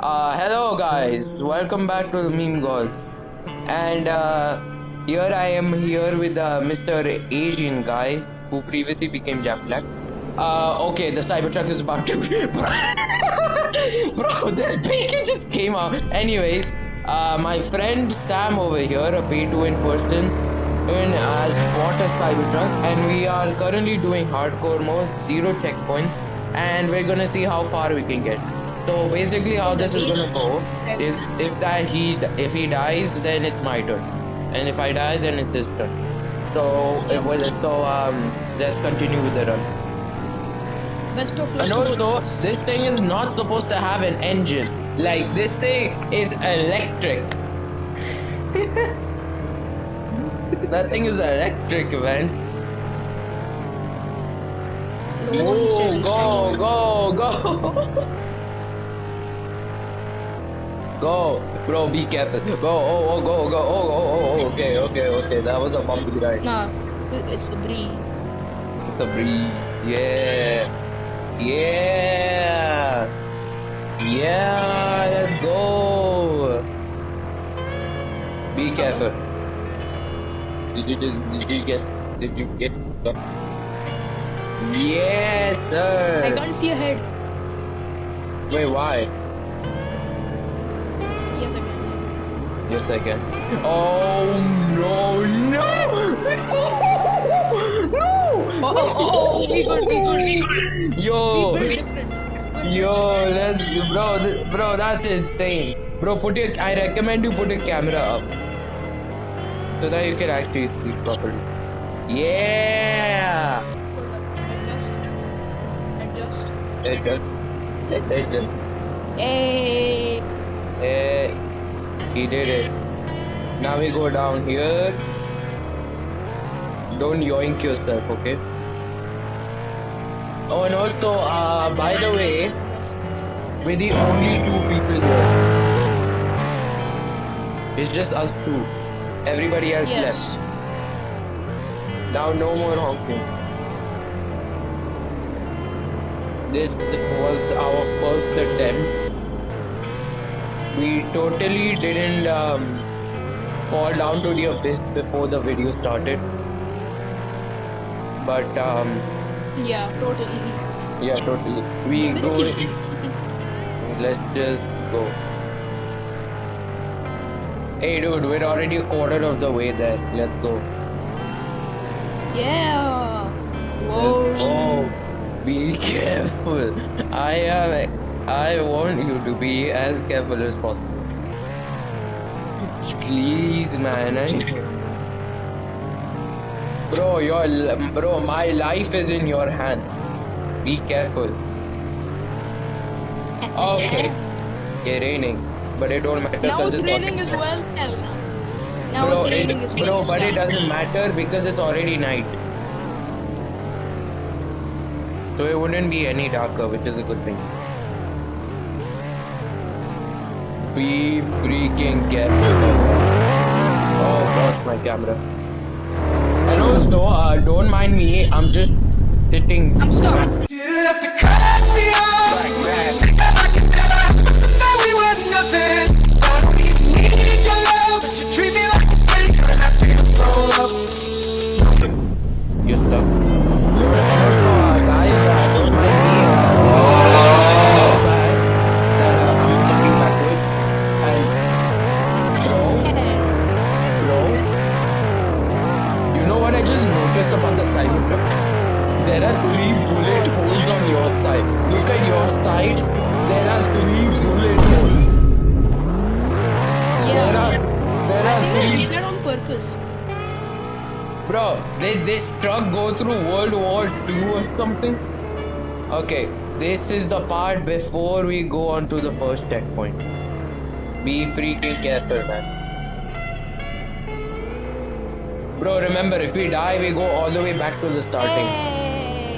Hello guys, welcome back to the Meme Gods. And here I am here with Mr. Asian guy who previously became Jack Black. Okay, the Cybertruck is about to Bro, this bacon just came out. Anyways, my friend Sam over here, a pay-to-win person, has bought a Cybertruck and we are currently doing hardcore mode, 0 checkpoints, and we're gonna see how far we can get. So basically, how this is gonna go is if he dies, then it's my turn, and if I die, then it's his turn. Let's continue with the run. Best of luck. And also, this thing is not supposed to have an engine. Like this thing is electric. That thing is electric, man. Oh, go. Go, bro, be careful. Go, go. Okay. That was a bumpy ride. Nah, it's a breeze. It's a breeze. Yeah, let's go. Be careful. Did you get Yes, sir. I can't see ahead. Wait, why? Yes, I can. Yes, I can. Oh no! Oh, we got. Yo, We different. bro, that's insane. Bro, I recommend you put a camera up so that you can actually see properly. Yeah. Adjust. Adjust. Hey. Hey, he did it. Now we go down here. Don't yoink yourself, okay? Oh, and also, by the way, we're the only 2 people here. It's just us 2. Everybody else Yes. left. Now no more honking. This was our first attempt. We totally didn't fall down to the abyss before the video started. But Yeah, totally. yeah, totally. We go. Let's just go. Hey dude, we're already a quarter of the way there. Let's go. Yeah. Let's Whoa. go. Be careful. I want you to be as careful as possible. Please, man. Bro, my life is in your hand. Be careful. Okay. It's raining, but it don't matter Now because it's raining as well. Hell no. Now Bro, it's raining as well. but it doesn't matter because it's already night. So it wouldn't be any darker, which is a good thing. Be freaking careful. Oh, lost my camera. And also, don't mind me. I'm just sitting. I'm stuck. You didn't have to cut me off. Back. Said that I could never. That we were nothing. I don't even need your love, but you treat me like a stranger, and I feel so low. You're stuck. And also, guys, don't mind me. I'm looking backwards. And bro, you know what I just noticed about the Cybertruck? There are 3 bullet holes on your side. Look at your side. There are 3 bullet holes. Yeah. There I are think I 3. did that on purpose. Bro, this truck go through World War II or something? Okay, this is the part before we go on to the first checkpoint. Be freaking careful, man. Bro, remember, if we die, we go all the way back to the starting.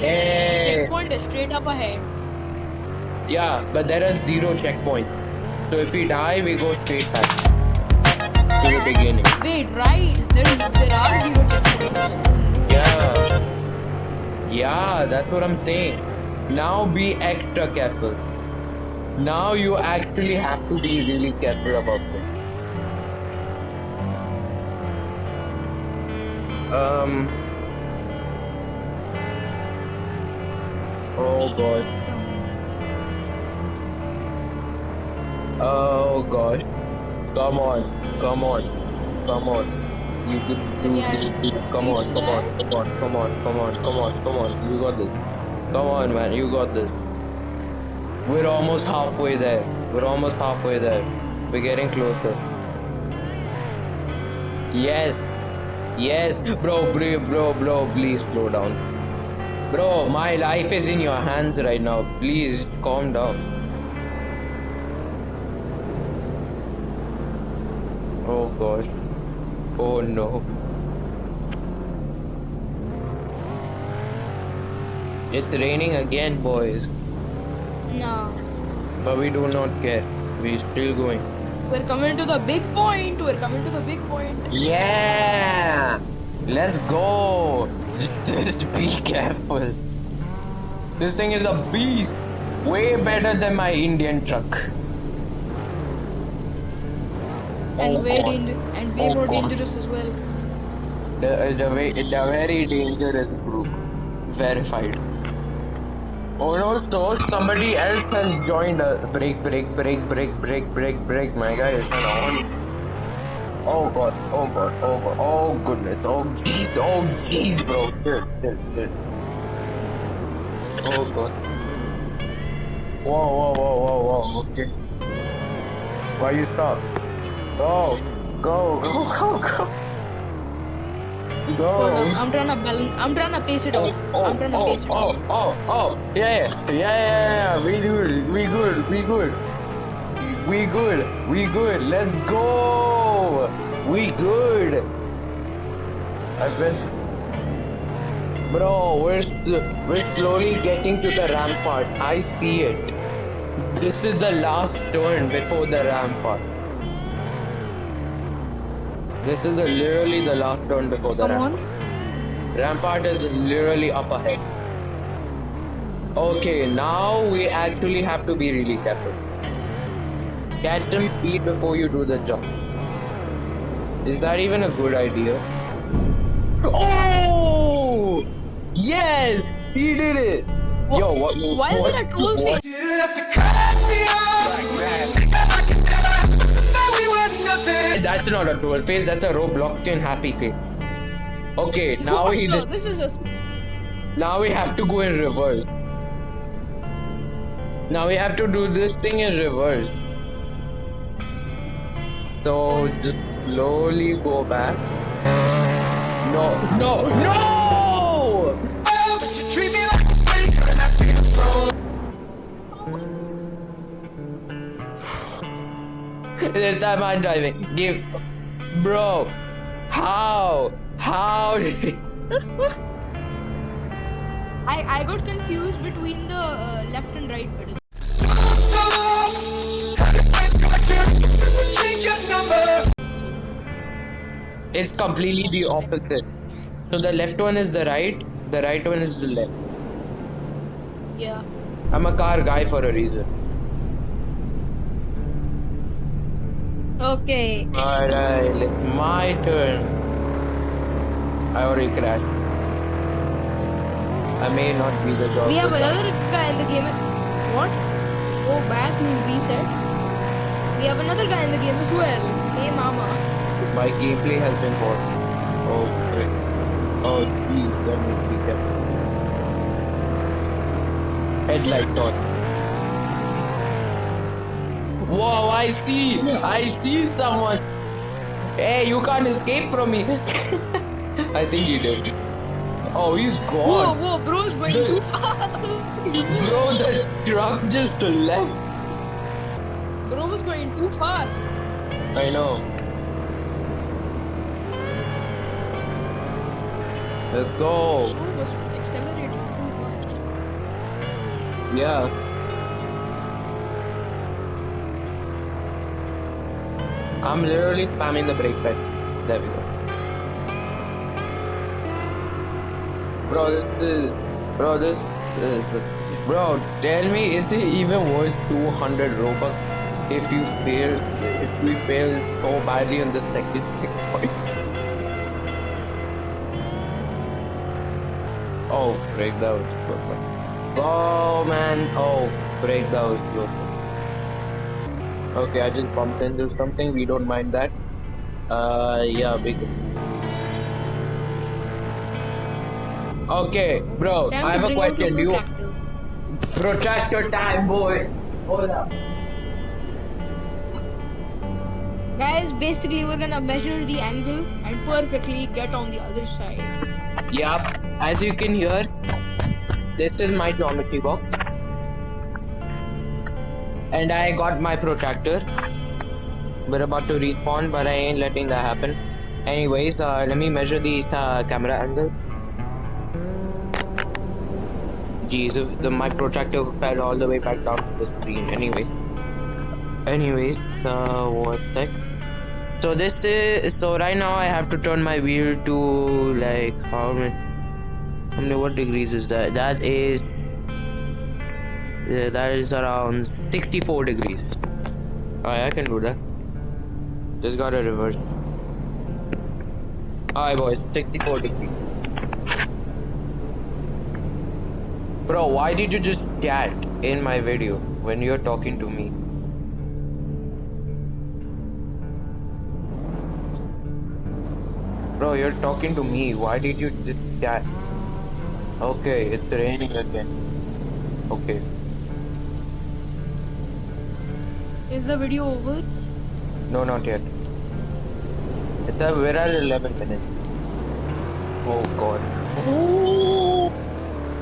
Hey. Checkpoint is straight up ahead. Yeah, but there are 0 checkpoints. So if we die, we go straight back to the beginning. Wait, right? There are 0 checkpoints. Yeah, that's what I'm saying. Now be extra careful. Now you actually have to be really careful about it. Oh gosh. Oh gosh. Come on. Come on. Come on. You could do this. Come on. Come on. Come on. Come on. Come on. Come on. Come on. You got this. Come on, man. You got this. We're almost halfway there. We're almost halfway there. We're getting closer. Yes. Yes. Bro, please slow down. Bro, my life is in your hands right now. Please calm down. Oh gosh. Oh no. It's raining again, boys. No. But we do not care. We're still going. We're coming to the big point. We're coming to the big point. Yeah! Let's go! Just be careful. This thing is a beast! Way better than my Indian truck. And Oh, way God. way Oh, more God. dangerous as well. The very dangerous group. Verified. Oh no, so somebody else has joined us. Break. My guy is on. Oh god. Oh goodness. Oh jeez, bro. Chill. Oh god. Whoa. Okay. Why you stop? Go. Go. I'm trying to balance. I'm trying to pace it out. I'm trying to pace it out. Yeah. We good. Let's go. We good. I've been. Bro, we're slowly getting to the rampart. I see it. This is the last turn before the rampart. This is literally the last turn before the Come on. rampart. Rampart is literally up ahead. Okay, now we actually have to be really careful. Catch some speed before you do the jump. Is that even a good idea? Oh! Yes! He did it! Yo, what? Why is there a troll face? Didn't have to cut me off. Say that I could never. That we were nothing. That's not a troll face, that's a Robloxian happy face. Okay, now he No, just. this is a. Now we have to go in reverse. Now we have to do this thing in reverse. So just slowly go back. No! But you treat me like a stranger and I feel so. This time I'm driving. Bro, how did I got confused between the left and right pedal. So change your number. It's completely the opposite. So the left one is the right one is the left. Yeah. I'm a car guy for a reason. Okay. Alright, it's my turn. I already crashed. I may not be the dog. We have another guy in the game. What? Go back and reset. We have another guy in the game as well. Hey, mama. My gameplay has been bought. Oh, great. Oh, jeez, that needs to be careful. Headlight on. Whoa, I see someone. Hey, you can't escape from me. I think he did. Oh, he's gone. Whoa, bro's going too fast. Bro, the truck just left. Bro was going too fast. I know. Let's go. Bro was accelerating too much. Yeah. I'm literally spamming the brake pad. There we go. Bro, this is the Bro, tell me, is it even worth 200 Robux if you fail so badly on the second checkpoint? Oh, frick, that was perfect. Oh man, oh frick, that was perfect. Okay, I just bumped into something. We don't mind that. Yeah, big. Okay, bro, Time I to have a bring out your question. Do you protractor. protractor time, boy? Hold up. Guys, basically we're gonna measure the angle and perfectly get on the other side. Yup, as you can hear, this is my geometry box, and I got my protractor. We're about to respawn, but I ain't letting that happen. Anyways, let me measure the camera angle. Jeez, my protractor fell all the way back down to the screen. Anyways, what's that? So this is so right now I have to turn my wheel to like how many what degrees is that? That is around 64 degrees. Alright, I can do that. Just gotta reverse. Alright boys, 64 degrees. Bro, why did you just chat in my video when you're talking to me? Bro, you're talking to me. Why did you just chat? Okay, it's raining again. Okay. Is the video over? No, not yet. We're at 11 minutes. Oh god. Ooh.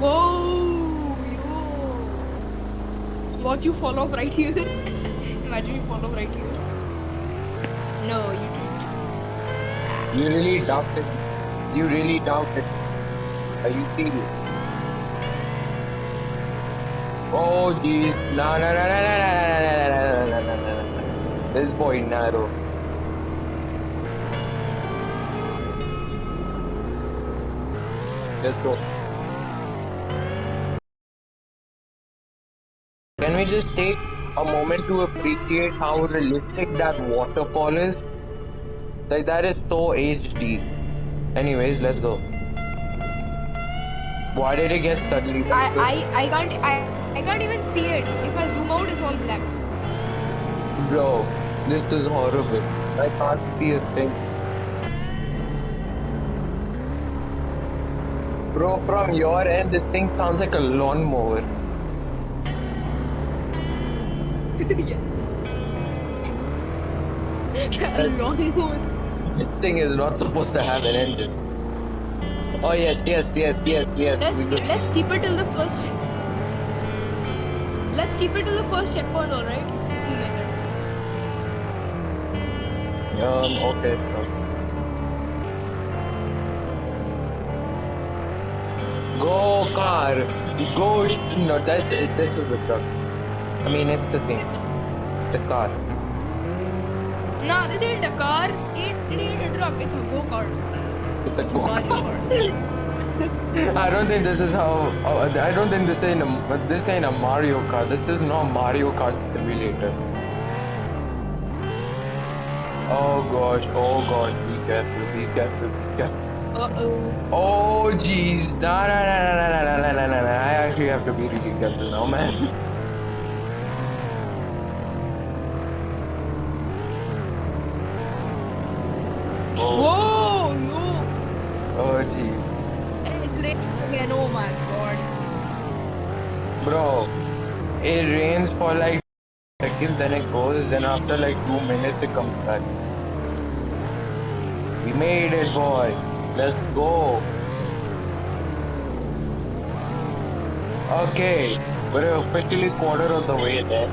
Whoa! Yo! Watch you fall off right here. Imagine you fall off right here. No, you didn't. You really doubt it. You really doubt it. Are you serious? Oh jeez. No. This boy narrow. Let's go. Can we just take a moment to appreciate how realistic that waterfall is? Like that is so HD. Anyways, let's go. Why did it get suddenly darker? I can't even see it. If I zoom out, it's all black. Bro, this is horrible. I can't see a thing. Bro, from your end, this thing sounds like a lawnmower. Yes. A lawnmower. This thing is not supposed to have an engine. Oh yes. Let's keep it till the first check. Let's keep it till the first checkpoint, alright? If you make it. Okay. Go car. Go. No, this is the truck. I mean, it's the thing. It's a car. Nah, this ain't a car. It ain't a truck. It's a go-kart. It's a It's a go. Mario Kart. I don't think this is how. I don't think this ain't a Mario Kart. This is not Mario Kart simulator. Oh gosh. Be careful. Uh-oh. Oh jeez. No. I actually have to be really careful now, man. Whoa, no. Oh jeez. It's raining again. Oh my god. Bro, it rains for like seconds, then it goes, then after like 2 minutes it comes back. We made it, boy. Let's go. Okay, we're officially quarter of the way there.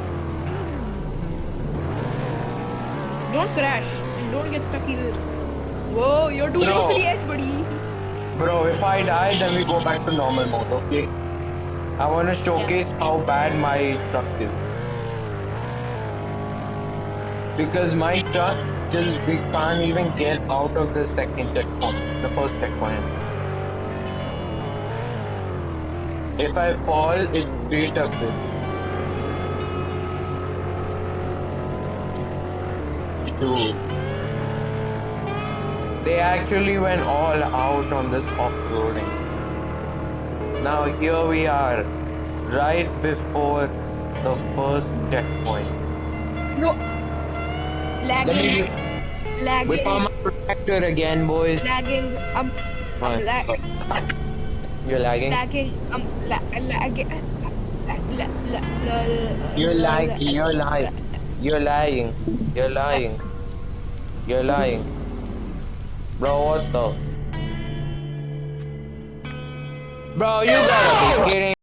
Don't crash and don't get stuck either. Whoa, you're too Bro. close to the edge, buddy. Bro, if I die, then we go back to normal mode, okay? I want to showcase how bad my truck is. Because my truck we can't even get out of the second checkpoint, the first checkpoint. If I fall, it's 3 tuckers. Dude. They actually went all out on this off-roading. Now here we are, right before the first checkpoint. No. Let me Lagging. just Lagging. whip on my protector again, boys. Lagging. I'm What? You're lagging? lagging. Lagging. You're lying. You're lying. You're lying. You're lying. You're lying. Bro, what the? Bro, you gotta be kidding.